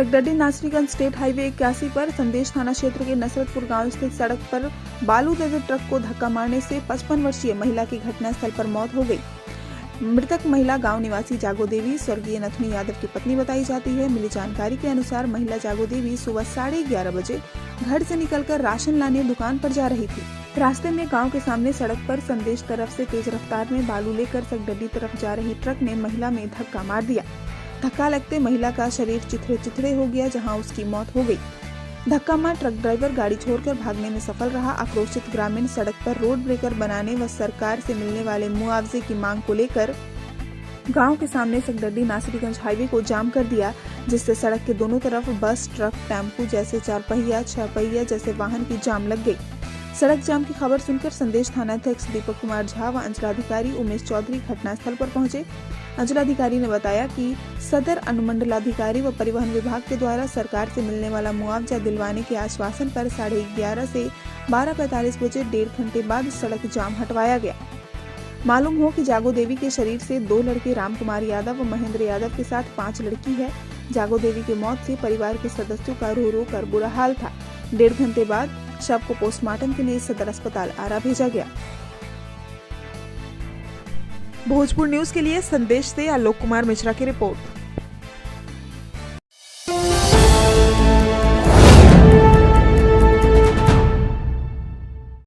सकडडी Nasriganj state highway 81 पर संदेश थाना क्षेत्र के नसरतपुर गांव स्थित सड़क पर बालू लदे ट्रक को धक्का मारने से 55 वर्षीय महिला की घटनास्थल पर मौत हो गई। मृतक महिला गांव निवासी जागो देवी स्वर्गीय नथुनी यादव की पत्नी बताई जाती है। मिली जानकारी के अनुसार महिला जागो देवी सुबह 11:30 बजे घर से निकलकर राशन लाने दुकान पर जा रही थी। रास्ते में गांव के सामने सड़क पर संदेश तरफ से तेज रफ्तार में बालू लेकर सकडडी तरफ जा रही ट्रक ने महिला में धक्का मार दिया। धक्का लगते महिला का शरीर चिथड़े हो गया, जहां उसकी मौत हो गई। धक्का मार ट्रक ड्राइवर गाड़ी छोड़कर भागने में सफल रहा। आक्रोशित ग्रामीण सड़क पर रोड ब्रेकर बनाने व सरकार से मिलने वाले मुआवजे की मांग को लेकर गांव के सामने सकडडी नासरीगंज हाईवे को जाम कर दिया, जिससे सड़क के दोनों तरफ बस, ट्रक, टेम्पू जैसे 4 पहिया 6 पहिया जैसे वाहन की जाम लग गई। सड़क जाम की खबर सुनकर संदेश थानाध्यक्ष दीपक कुमार झा व अंचलाधिकारी उमेश चौधरी घटनास्थल पर पहुंचे। अंचलाधिकारी ने बताया कि सदर अनुमंडलाधिकारी व परिवहन विभाग के द्वारा सरकार से मिलने वाला मुआवजा दिलवाने के आश्वासन पर 11:30 से 12:45 बजे 1.5 घंटे बाद सड़क जाम हटवाया गया। मालूम हो कि जागो देवी के शरीर से 2 लड़के राम कुमार यादव व महेंद्र यादव के साथ 5 लड़की है। जागो देवी की मौत से परिवार के सदस्यों का रो रो कर बुरा हाल था। 1.5 घंटे बाद शव को पोस्टमार्टम के लिए सदर अस्पताल आरा भेजा गया। भोजपुर न्यूज के लिए संदेश से आलोक कुमार मिश्रा की रिपोर्ट।